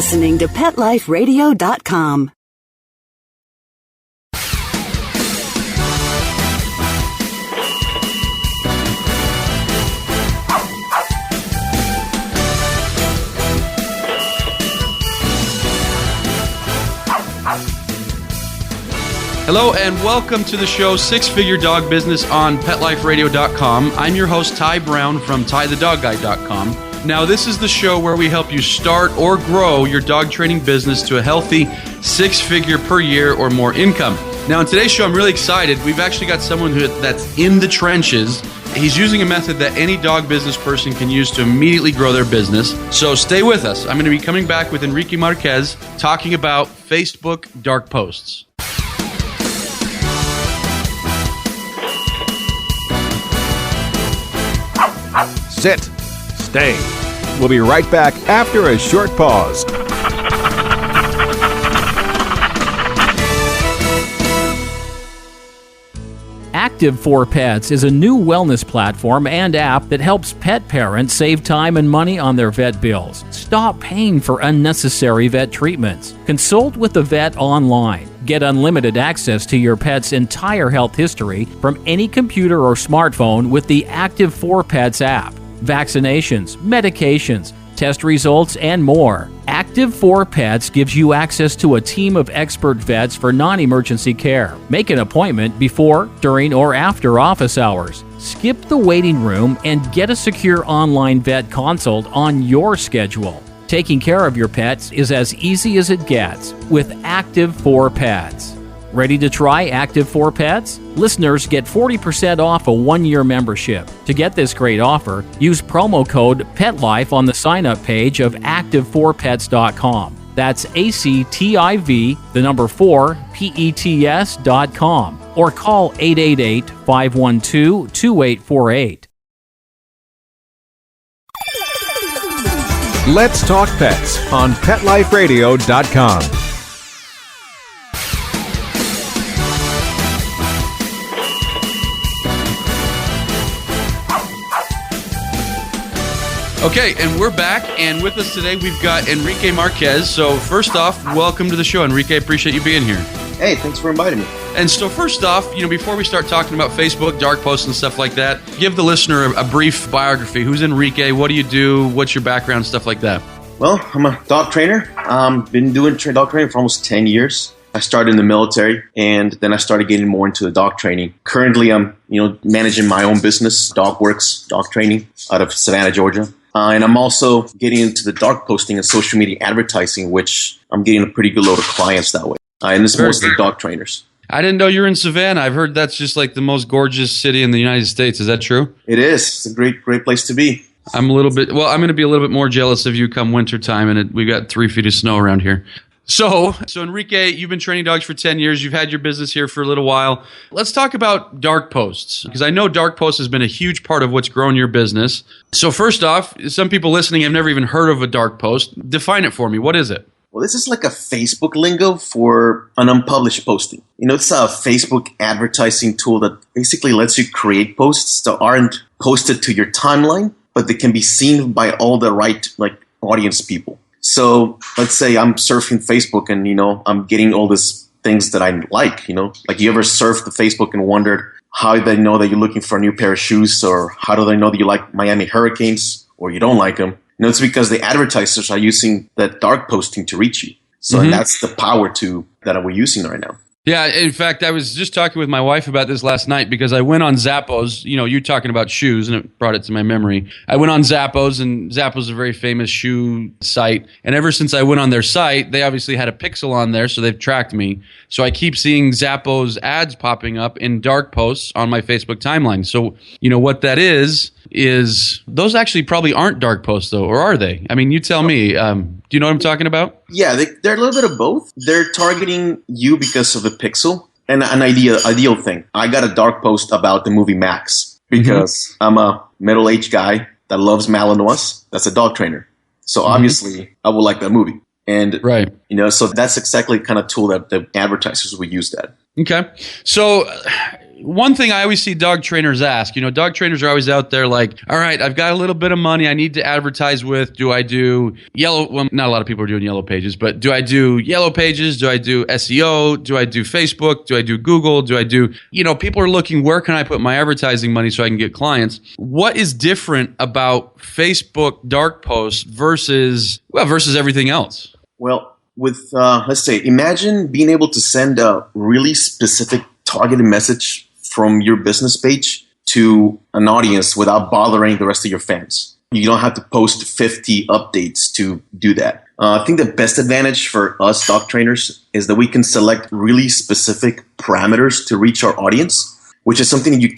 listening to PetLifeRadio.com. Hello and welcome to the show Six Figure Dog Business on PetLifeRadio.com. I'm your host, Ty Brown from TyTheDogGuy.com. Now, this is the show where we help you start or grow your dog training business to a healthy six-figure per year or more income. Now, in today's show, I'm really excited. We've actually got someone that's in the trenches. He's using a method that any dog business person can use to immediately grow their business. So stay with us. I'm going to be coming back with Enrique Marquez talking about Facebook dark posts. Sit. Stay. We'll be right back after a short pause. Active for Pets is a new wellness platform and app that helps pet parents save time and money on their vet bills. Stop paying for unnecessary vet treatments. Consult with the vet online. Get unlimited access to your pet's entire health history from any computer or smartphone with the Active for Pets app. Vaccinations, medications, test results, and more. Active for Pets gives you access to a team of expert vets for non-emergency care. Make an appointment before, during, or after office hours. Skip the waiting room and get a secure online vet consult on your schedule. Taking care of your pets is as easy as it gets with Active for Pets. Ready to try Active for Pets? Listeners get 40% off a one-year membership. To get this great offer, use promo code PETLIFE on the sign-up page of active4pets.com. That's ACTIV, the number 4, PETS.com. Or call 888-512-2848. Let's talk pets on PetLifeRadio.com. Okay, and we're back, and with us today we've got Enrique Marquez. So first off, welcome to the show, Enrique. I appreciate you being here. Hey, thanks for inviting me. And so first off, before we start talking about Facebook, dark posts and stuff like that, give the listener a brief biography. Who's Enrique? What do you do? What's your background? Stuff like that. Well, I'm a dog trainer. Been doing dog training for almost 10 years. I started in the military, and then I started getting more into the dog training. Currently, I'm managing my own business, DogWorks Dog Training, out of Savannah, Georgia. And I'm also getting into the dark posting and social media advertising, which I'm getting a pretty good load of clients that way. And this is mostly dog trainers. I didn't know you were in Savannah. I've heard that's just like the most gorgeous city in the United States. Is that true? It is. It's a great place to be. I'm going to be a little bit more jealous of you come wintertime, and we got 3 feet of snow around here. So Enrique, you've been training dogs for 10 years. You've had your business here for a little while. Let's talk about dark posts, because I know dark posts has been a huge part of what's grown your business. So first off, some people listening have never even heard of a dark post. Define it for me. What is it? Well, this is like a Facebook lingo for an unpublished posting. It's a Facebook advertising tool that basically lets you create posts that aren't posted to your timeline, but they can be seen by all the right audience people. So let's say I'm surfing Facebook and, I'm getting all these things that I like, like you ever surfed the Facebook and wondered how they know that you're looking for a new pair of shoes, or how do they know that you like Miami Hurricanes or you don't like them? It's because the advertisers are using that dark posting to reach you. So and that's the power that we're using right now. Yeah, in fact, I was just talking with my wife about this last night because I went on Zappos. You talking about shoes, and it brought it to my memory. I went on Zappos, and Zappos is a very famous shoe site. And ever since I went on their site, they obviously had a pixel on there, so they've tracked me. So I keep seeing Zappos ads popping up in dark posts on my Facebook timeline. So, what that is those actually probably aren't dark posts, though, or are they? I mean, you tell me. Do you know what I'm talking about? Yeah, they're a little bit of both. They're targeting you because of the pixel and an ideal thing. I got a dark post about the movie Max because I'm a middle-aged guy that loves Malinois. That's a dog trainer. So obviously I would like that movie. And, so that's exactly the kind of tool that the advertisers would use that. Okay. So one thing I always see dog trainers ask, dog trainers are always out there like, all right, I've got a little bit of money I need to advertise with. Do I do not a lot of people are doing yellow pages, but do I do yellow pages? Do I do SEO? Do I do Facebook? Do I do Google? Do I do, people are looking, where can I put my advertising money so I can get clients? What is different about Facebook dark posts versus everything else? Well, with, let's say, imagine being able to send a really specific targeted message from your business page to an audience without bothering the rest of your fans. You don't have to post 50 updates to do that. I think the best advantage for us dog trainers is that we can select really specific parameters to reach our audience, which is something that you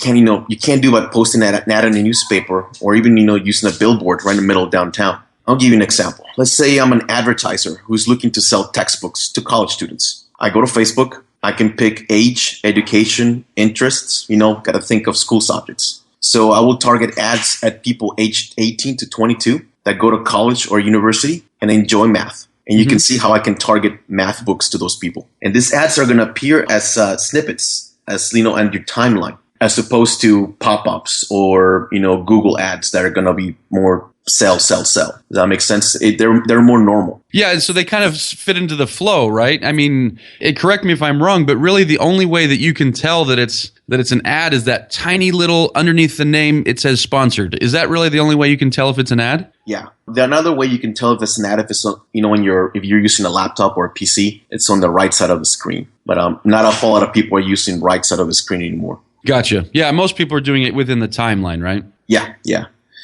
can't do by posting an ad in a newspaper or even, using a billboard right in the middle of downtown. I'll give you an example. Let's say I'm an advertiser who's looking to sell textbooks to college students. I go to Facebook. I can pick age, education, interests, got to think of school subjects. So I will target ads at people aged 18 to 22 that go to college or university and enjoy math. And you can see how I can target math books to those people. And these ads are going to appear as snippets, as, on your timeline, as opposed to pop-ups or, Google ads that are going to be more sell. Does that make sense? They're more normal. Yeah, and so they kind of fit into the flow, right? I mean, correct me if I'm wrong, but really the only way that you can tell that it's an ad is that tiny little underneath the name it says sponsored. Is that really the only way you can tell if it's an ad? Yeah. Another way you can tell if it's an ad, if it's if you're using a laptop or a PC, it's on the right side of the screen. But not a whole lot of people are using right side of the screen anymore. Gotcha. Yeah, most people are doing it within the timeline, right? Yeah.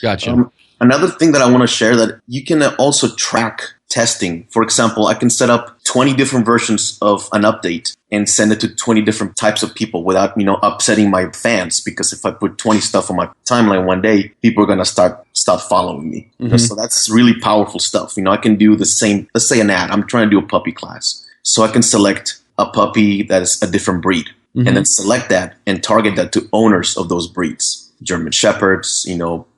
Gotcha. Another thing that I want to share that you can also track testing. For example, I can set up 20 different versions of an update and send it to 20 different types of people without, upsetting my fans. Because if I put 20 stuff on my timeline one day, people are going to stop following me. So that's really powerful stuff. I can do the same. Let's say an ad. I'm trying to do a puppy class. So I can select a puppy that is a different breed and then select that and target that to owners of those breeds. German Shepherds,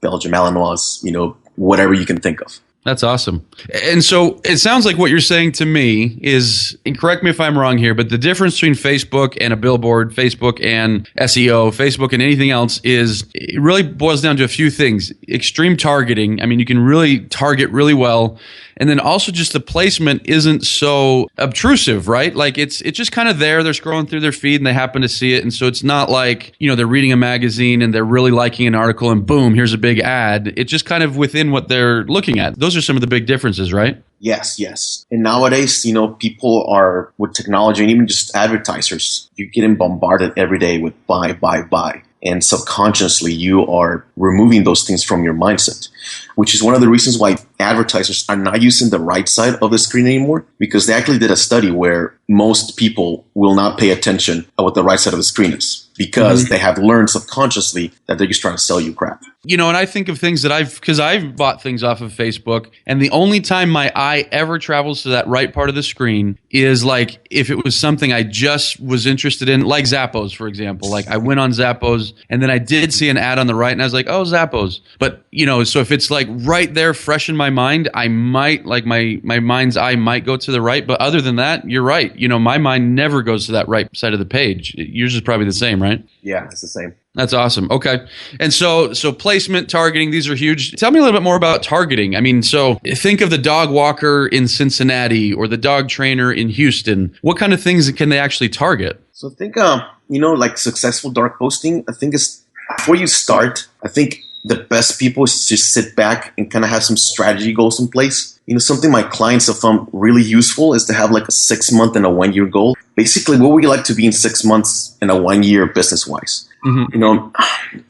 Belgian Malinois, whatever you can think of. That's awesome. And so it sounds like what you're saying to me is, and correct me if I'm wrong here, but the difference between Facebook and a billboard, Facebook and SEO, Facebook and anything else is it really boils down to a few things. Extreme targeting. I mean, you can really target really well. And then also just the placement isn't so obtrusive, right? Like it's just kind of there. They're scrolling through their feed and they happen to see it. And so it's not like, they're reading a magazine and they're really liking an article and boom, here's a big ad. It's just kind of within what they're looking at. Those are some of the big differences, right? Yes. And nowadays, people are with technology and even just advertisers, you're getting bombarded every day with buy. And subconsciously, you are removing those things from your mindset, which is one of the reasons why advertisers are not using the right side of the screen anymore, because they actually did a study where most people will not pay attention at what the right side of the screen is because they have learned subconsciously that they're just trying to sell you crap. And I think of things that because I've bought things off of Facebook, and the only time my eye ever travels to that right part of the screen is like if it was something I just was interested in, like Zappos, for example. Like I went on Zappos and then I did see an ad on the right and I was like, oh, Zappos. But, so if it's like right there fresh in my mind, I might, like my mind's eye might go to the right. But other than that, you're right. My mind never goes to that right side of the page. Yours is probably the same, right? Yeah, it's the same. That's awesome. Okay. And so placement, targeting, these are huge. Tell me a little bit more about targeting. I mean, so think of the dog walker in Cincinnati or the dog trainer in Houston. What kind of things can they actually target? So I think, like successful dark posting, I think is before you start, I think the best people is just sit back and kind of have some strategy goals in place. Something my clients have found really useful is to have like a 6-month and a 1-year goal. Basically, what would you like to be in 6 months and a 1 year business-wise? Now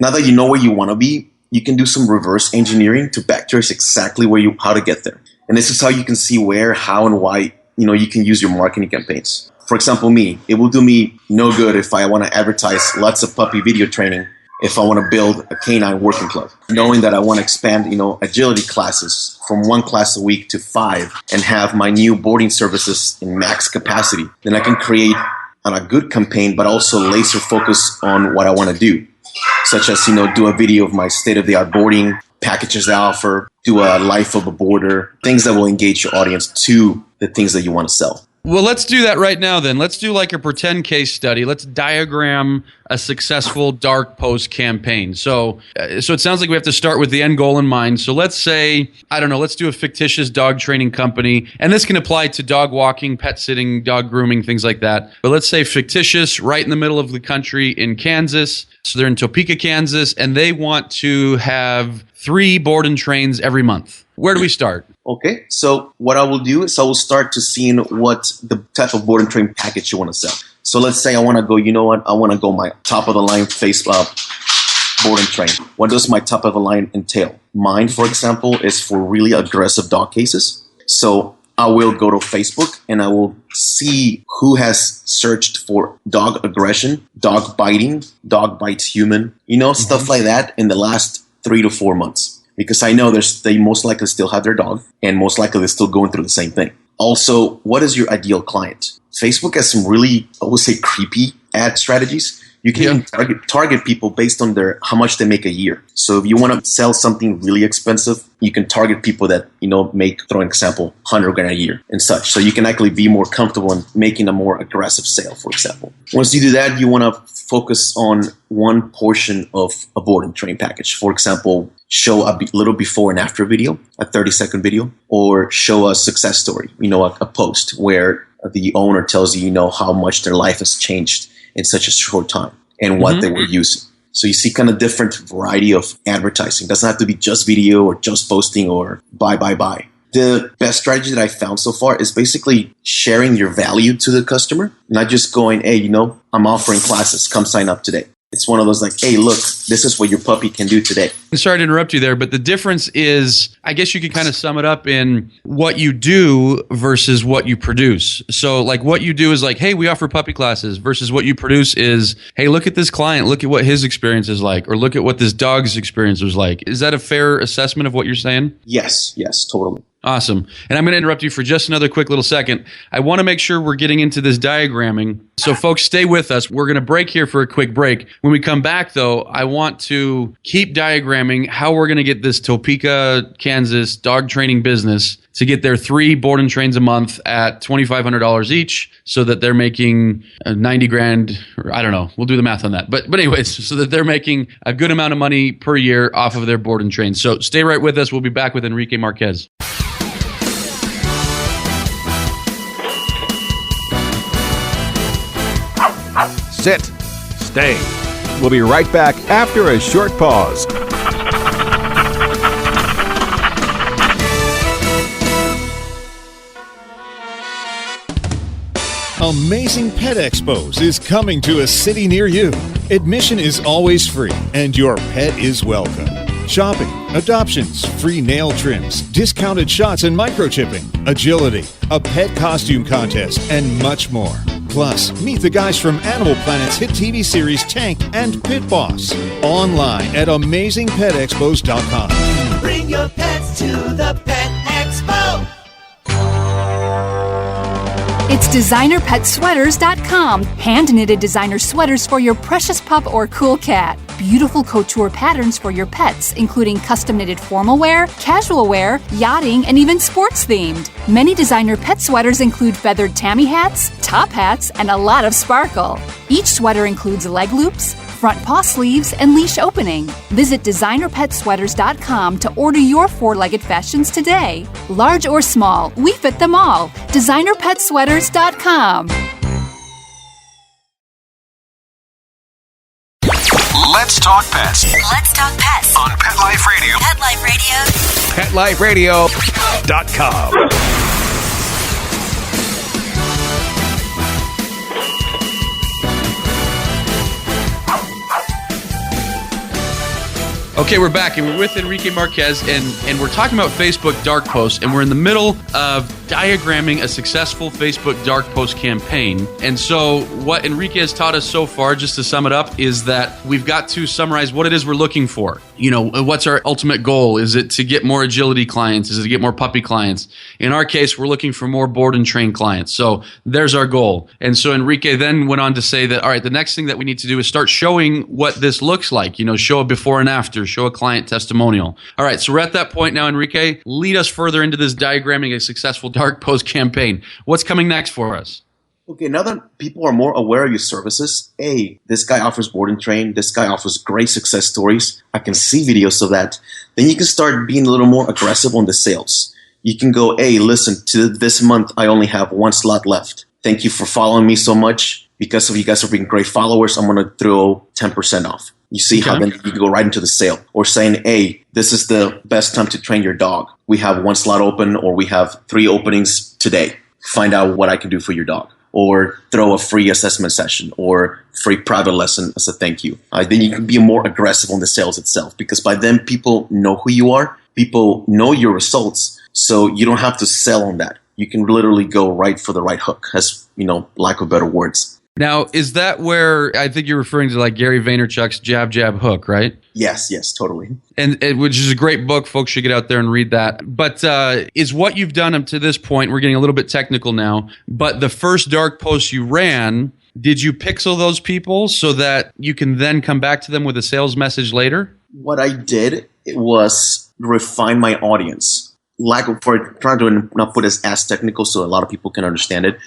that you know where you want to be, you can do some reverse engineering to backtrace exactly how to get there. And this is how you can see where, how, and why, you can use your marketing campaigns. For example, it will do me no good if I want to advertise lots of puppy video training if I want to build a canine working club. Knowing that I want to expand, agility classes from 1 class a week to 5 and have my new boarding services in max capacity, then I can create on a good campaign, but also laser focus on what I want to do, such as, do a video of my state-of-the-art boarding, packages I offer, do a life of a boarder, things that will engage your audience to the things that you want to sell. Well, let's do that right now then. Let's do like a pretend case study. Let's diagram a successful dark post campaign. So it sounds like we have to start with the end goal in mind. So let's say, I don't know, let's do a fictitious dog training company. And this can apply to dog walking, pet sitting, dog grooming, things like that. But let's say fictitious, right in the middle of the country in Kansas. So they're in Topeka, Kansas, and they want to have 3 board and trains every month. Where do we start? Okay, so what I will do is I will start to seeing what the type of board and train package you want to sell. So let's say I want to go, you know what, I want to go my top of the line board and train. What does my top of the line entail? Mine, for example, is for really aggressive dog cases. So I will go to Facebook and I will see who has searched for dog aggression, dog biting, dog bites human, stuff like that in the last 3 to 4 months. Because I know they most likely still have their dog and most likely they're still going through the same thing. Also, what is your ideal client? Facebook has some really, I would say, creepy ad strategies. You can even target people based on how much they make a year. So if you want to sell something really expensive, you can target people that, make, throw an example, $100,000 a year and such. So you can actually be more comfortable in making a more aggressive sale, for example. Once you do that, you want to focus on one portion of a board and train package. For example, show a little before and after video, a 30-second video, or show a success story, a post where the owner tells you, how much their life has changed in such a short time and what they were using. So you see kind of different variety of advertising. It doesn't have to be just video or just posting or buy. The best strategy that I found so far is basically sharing your value to the customer, not just going, hey, I'm offering classes, come sign up today. It's one of those like, hey, look, this is what your puppy can do today. Sorry to interrupt you there, but the difference is, I guess you could kind of sum it up in what you do versus what you produce. So like what you do is like, hey, we offer puppy classes versus what you produce is, hey, look at this client, look at what his experience is like, or look at what this dog's experience was like. Is that a fair assessment of what you're saying? Yes, totally. Awesome. And I'm going to interrupt you for just another quick little second. I want to make sure we're getting into this diagramming. So folks, stay with us. We're going to break here for a quick break. When we come back, though, I want to keep diagramming how we're going to get this Topeka, Kansas dog training business to get their 3 board and trains a month at $2,500 each so that they're making $90,000, or I don't know. We'll do the math on that. But anyways, so that they're making a good amount of money per year off of their board and trains. So stay right with us. We'll be back with Enrique Marquez. Sit. Stay. We'll be right back after a short pause. Amazing Pet Expos is coming to a city near you. Admission is always free, and your pet is welcome. Shopping, adoptions, free nail trims, discounted shots and microchipping, agility, a pet costume contest, and much more. Plus, meet the guys from Animal Planet's hit TV series Tank and Pit Boss. Online at AmazingPetExpos.com. Bring your pets to the Pet Expo. It's DesignerPetSweaters.com. Hand-knitted designer sweaters for your precious pup or cool cat. Beautiful couture patterns for your pets, including custom-knitted formal wear, casual wear, yachting, and even sports-themed. Many designer pet sweaters include feathered tammy hats, top hats, and a lot of sparkle. Each sweater includes leg loops, front paw sleeves, and leash opening. Visit DesignerPetSweaters.com to order your 4-legged fashions today. Large or small, we fit them all. DesignerPetSweaters.com. Let's talk pets. Let's talk pets On Pet Life Radio. Pet Life Radio. PetLifeRadio.com. Okay, we're back, and we're with Enrique Marquez, and we're talking about Facebook dark posts, and we're in the middle of diagramming a successful Facebook dark post campaign. And so what Enrique has taught us so far, just to sum it up, is that we've got to summarize what it is we're looking for. What's our ultimate goal? Is it to get more agility clients? Is it to get more puppy clients? In our case, we're looking for more board and train clients. So there's our goal. And so Enrique then went on to say that, all right, the next thing that we need to do is start showing what this looks like. Show a before and after, show a client testimonial. All right, so we're at that point now, Enrique. Lead us further into this diagramming a successful dark post campaign. What's coming next for us? Okay, now that people are more aware of your services, hey, this guy offers board and train, this guy offers great success stories, I can see videos of that, then you can start being a little more aggressive on the sales. You can go, hey, listen, to this month, I only have one slot left. Thank you for following me so much. Because of you guys are being great followers, I'm going to throw 10% off. You see how then you can go right into the sale. Or saying, hey, this is the best time to train your dog. We have one slot open, or we have 3 openings today. Find out what I can do for your dog. Or throw a free assessment session or free private lesson as a thank you. Then you can be more aggressive on the sales itself, because by then people know who you are. People know your results. So you don't have to sell on that. You can literally go right for the right hook, as, lack of better words. Now, is that where I think you're referring to like Gary Vaynerchuk's Jab, Jab, Hook, right? Yes, totally. And which is a great book. Folks should get out there and read that. But is what you've done up to this point, we're getting a little bit technical now, but the first dark post you ran, did you pixel those people so that you can then come back to them with a sales message later? What I did was refine my audience. For trying to not put it as technical so a lot of people can understand it.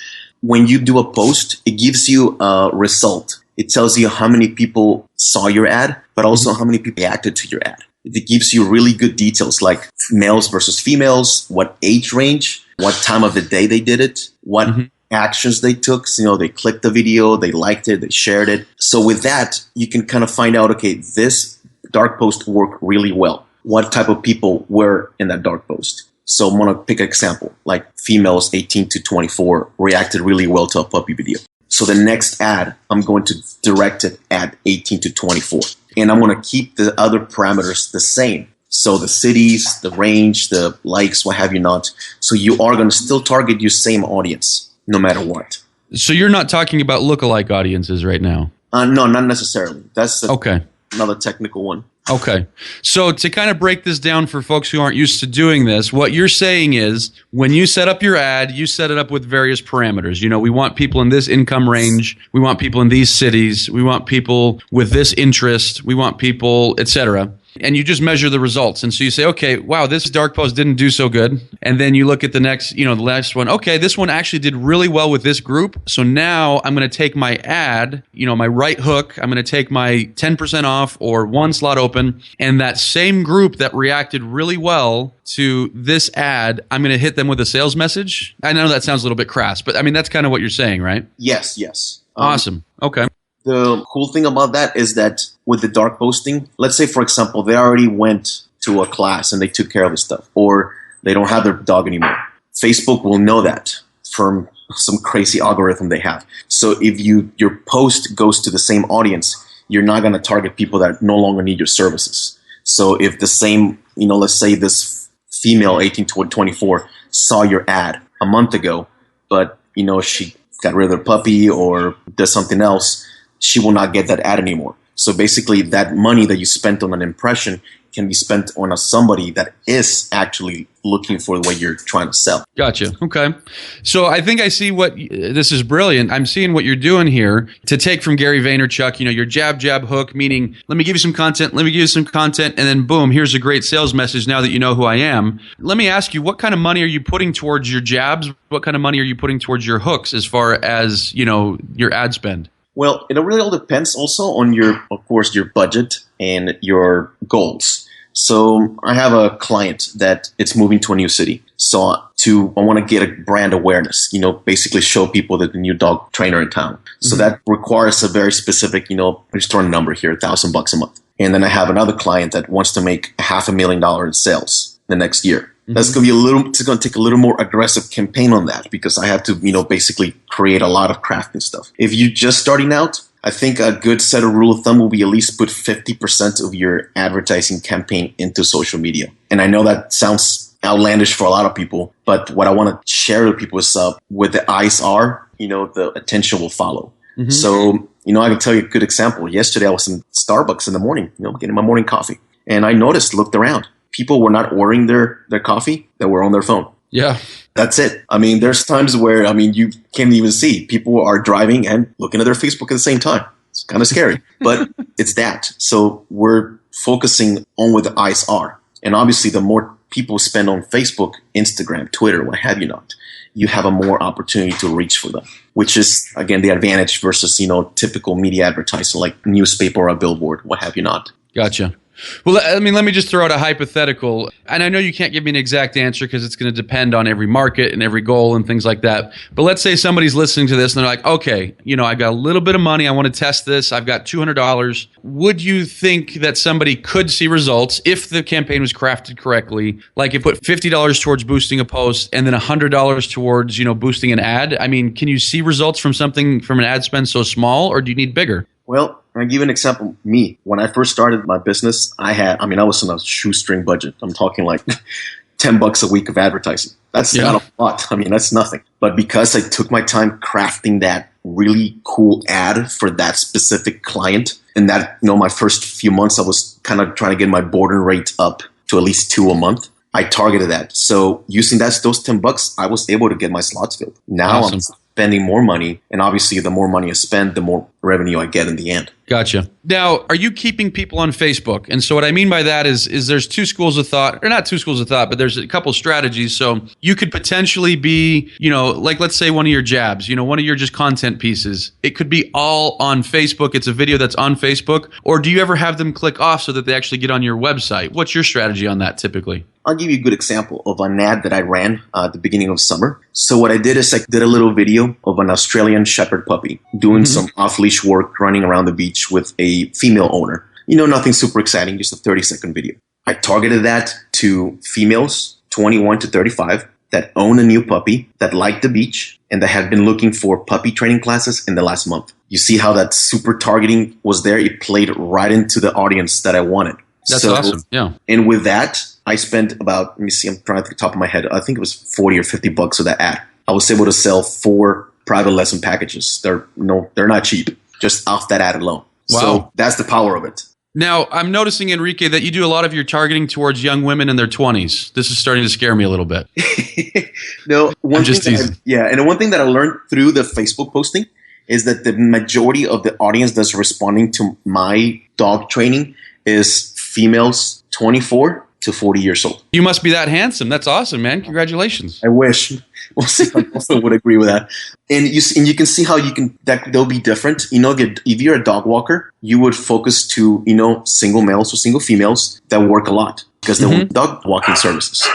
When you do a post, it gives you a result. It tells you how many people saw your ad, but also how many people reacted to your ad. It gives you really good details like males versus females, what age range, what time of the day they did it, what actions they took. So, they clicked the video, they liked it, they shared it. So with that, you can kind of find out, okay, this dark post worked really well. What type of people were in that dark post? So I'm going to pick an example, like females 18 to 24 reacted really well to a puppy video. So the next ad, I'm going to direct it at 18 to 24. And I'm going to keep the other parameters the same. So the cities, the range, the likes, what have you not. So you are going to still target your same audience, no matter what. So you're not talking about lookalike audiences right now? No, not necessarily. That's okay. Another technical one. Okay. So to kind of break this down for folks who aren't used to doing this, what you're saying is when you set up your ad, you set it up with various parameters. We want people in this income range. We want people in these cities. We want people with this interest. We want people, etc. And you just measure the results. And so you say, okay, wow, this dark post didn't do so good. And then you look at the next one. Okay, this one actually did really well with this group. So now I'm going to take my ad, my right hook. I'm going to take my 10% off or one slot open. And that same group that reacted really well to this ad, I'm going to hit them with a sales message. I know that sounds a little bit crass, but that's kind of what you're saying, right? Yes. Awesome. Okay. The cool thing about that is that with the dark posting, let's say, for example, they already went to a class and they took care of the stuff, or they don't have their dog anymore. Facebook will know that from some crazy algorithm they have. So if your post goes to the same audience, you're not going to target people that no longer need your services. So if the same, let's say this female 18 to 24 saw your ad a month ago, but, she got rid of their puppy or does something else, she will not get that ad anymore. So basically that money that you spent on an impression can be spent on somebody that is actually looking for what you're trying to sell. Gotcha. Okay. So I think I see this is brilliant. I'm seeing what you're doing here to take from Gary Vaynerchuk, your jab, jab, hook, meaning let me give you some content, and then boom, here's a great sales message now that you know who I am. Let me ask you, what kind of money are you putting towards your jabs? What kind of money are you putting towards your hooks as far as, your ad spend? Well, it really all depends also on of course, your budget and your goals. So I have a client that it's moving to a new city. So I want to get a brand awareness, basically show people that the new dog trainer in town. So that requires a very specific, just throw a number here, $1,000 a month. And then I have another client that wants to make $500,000 in sales the next year. That's going to it's going to take a little more aggressive campaign on that because I have to, basically create a lot of crafting stuff. If you're just starting out, I think a good set of rule of thumb will be at least put 50% of your advertising campaign into social media. And I know that sounds outlandish for a lot of people, but what I want to share with people is where the eyes are, the attention will follow. So, I can tell you a good example. Yesterday I was in Starbucks in the morning, getting my morning coffee. And I looked around. People were not ordering their coffee, they were on their phone. Yeah. That's it. There's times where, you can't even see. People are driving and looking at their Facebook at the same time. It's kind of scary, but it's that. So we're focusing on where the eyes are. And obviously, the more people spend on Facebook, Instagram, Twitter, what have you not, you have a more opportunity to reach for them, which is, again, the advantage versus, typical media advertising like newspaper or a billboard, what have you not. Gotcha. Well, I mean, let me just throw out a hypothetical. And I know you can't give me an exact answer because it's going to depend on every market and every goal and things like that. But let's say somebody's listening to this and they're like, okay, I've got a little bit of money. I want to test this. I've got $200. Would you think that somebody could see results if the campaign was crafted correctly? Like if put $50 towards boosting a post and then $100 towards, boosting an ad? I mean, can you see results from something from an ad spend so small, or do you need bigger? Well, I'll give you an example. Me, when I first started my business, I was on a shoestring budget. I'm talking like $10 a week of advertising. That's not a lot. I mean, that's nothing. But because I took my time crafting that really cool ad for that specific client, and that, my first few months, I was kind of trying to get my boarding rate up to at least 2 a month. I targeted that. So using those $10, I was able to get my slots filled. Now Awesome. I'm spending more money, and obviously the more money I spend, the more revenue I get in the end. Gotcha. Now, are you keeping people on Facebook? And so what I mean by that is there's two schools of thought, or not two schools of thought, but there's a couple strategies. So you could potentially be, like let's say one of your jabs, one of your just content pieces. It could be all on Facebook. It's a video that's on Facebook. Or do you ever have them click off so that they actually get on your website? What's your strategy on that typically? I'll give you a good example of an ad that I ran at the beginning of summer. So what I did is I did a little video of an Australian Shepherd puppy doing some off-leash work, running around the beach with a female owner. Nothing super exciting, just a 30-second video. I targeted that to females 21 to 35 that own a new puppy, that like the beach, and that have been looking for puppy training classes in the last month. You see how that super targeting was there? It played right into the audience that I wanted. That's awesome. Yeah. And with that, I spent about, let me see, I'm trying to think the top of my head. I think it was $40 or $50 for that ad. I was able to sell 4 private lesson packages. They're not cheap, just off that ad alone. Wow. So that's the power of it. Now, I'm noticing, Enrique, that you do a lot of your targeting towards young women in their 20s. This is starting to scare me a little bit. No, and the one thing that I learned through the Facebook posting is that the majority of the audience that's responding to my dog training is females 24 to 40 years old. You must be that handsome. That's awesome, man. Congratulations. I wish. We'll see. I also would agree with that. And you can see how they'll be different. If you're a dog walker, you would focus to, single males or single females that work a lot because they want dog walking services.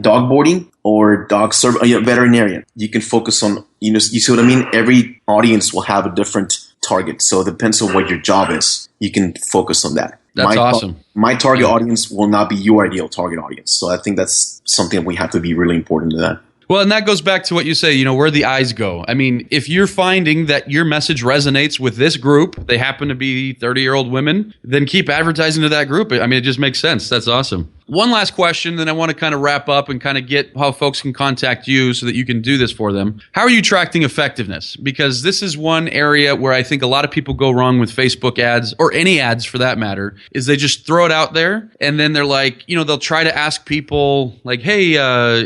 Dog boarding or veterinarian. You can focus on, you see what I mean? Every audience will have a different target. So it depends on what your job is. You can focus on that. That's awesome. My target audience will not be your ideal target audience. So I think that's something we have to be really important to that. Well, and that goes back to what you say, where the eyes go. I mean, if you're finding that your message resonates with this group, they happen to be 30-year-old women, then keep advertising to that group. I mean, it just makes sense. That's awesome. One last question, then I want to kind of wrap up and kind of get how folks can contact you so that you can do this for them. How are you tracking effectiveness? Because this is one area where I think a lot of people go wrong with Facebook ads, or any ads for that matter, is they just throw it out there and then they're like, they'll try to ask people like, hey,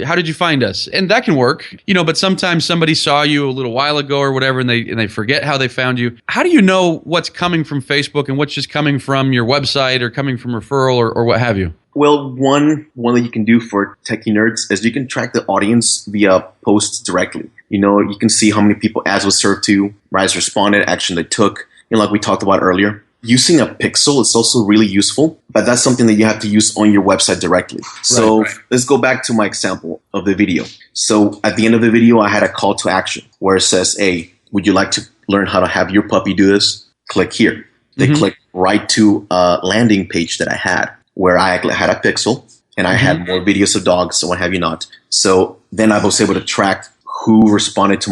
how did you find us? And that can work, but sometimes somebody saw you a little while ago or whatever and they forget how they found you. How do you know what's coming from Facebook and what's just coming from your website or coming from referral or what have you? Well, one that you can do for techie nerds is you can track the audience via posts directly. You can see how many people ads was served to, rise responded, action they took. Like we talked about earlier. Using a pixel is also really useful, but that's something that you have to use on your website directly. So Let's go back to my example of the video. So at the end of the video, I had a call to action where it says, hey, would you like to learn how to have your puppy do this? Click here. They click right to a landing page that I had, where I had a pixel and I had more videos of dogs and what have you not. So then I was able to track who responded to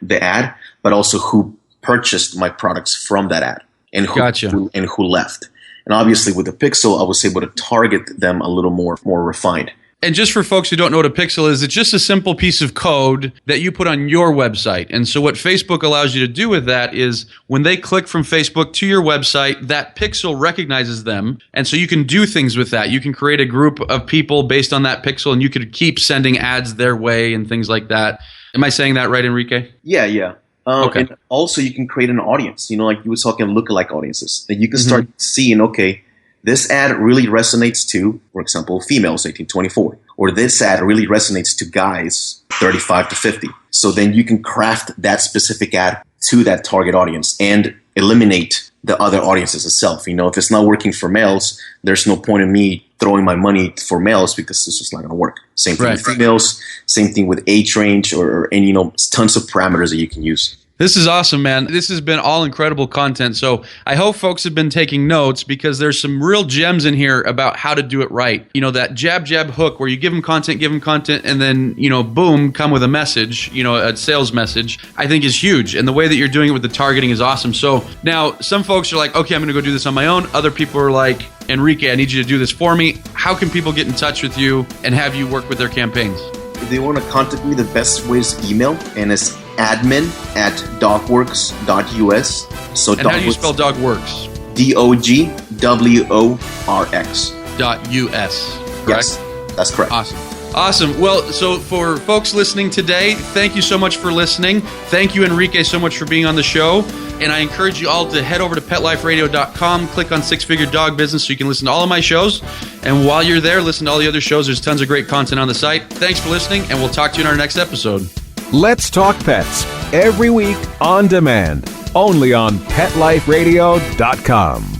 the ad, but also who purchased my products from that ad and who left. And obviously with the pixel, I was able to target them a little more refined. And just for folks who don't know what a pixel is, it's just a simple piece of code that you put on your website. And so what Facebook allows you to do with that is when they click from Facebook to your website, that pixel recognizes them. And so you can do things with that. You can create a group of people based on that pixel, and you could keep sending ads their way and things like that. Am I saying that right, Enrique? Yeah. Okay. And also you can create an audience, like you were talking lookalike audiences. And you can start seeing, okay, this ad really resonates to, for example, females 18 to 24, or this ad really resonates to guys 35 to 50. So then you can craft that specific ad to that target audience and eliminate the other audiences itself. You know, if it's not working for males, there's no point in me throwing my money for males because it's just not going to work. Same thing with females, same thing with age range or any, tons of parameters that you can use. This is awesome, man. This has been all incredible content. So I hope folks have been taking notes because there's some real gems in here about how to do it right. You know, that jab hook where you give them content, and then, boom, come with a message, a sales message, I think is huge. And the way that you're doing it with the targeting is awesome. So now some folks are like, okay, I'm going to go do this on my own. Other people are like, Enrique, I need you to do this for me. How can people get in touch with you and have you work with their campaigns? If they want to contact me, the best way is email, and it's admin@dogworks.us. So and how do you spell Dogworks? DOGWORX. .us. Correct? Yes, that's correct. Awesome. Well, so for folks listening today, thank you so much for listening. Thank you, Enrique, so much for being on the show. And I encourage you all to head over to PetLifeRadio.com, click on Six Figure Dog Business so you can listen to all of my shows. And while you're there, listen to all the other shows. There's tons of great content on the site. Thanks for listening, and we'll talk to you in our next episode. Let's Talk Pets, every week on demand, only on PetLifeRadio.com.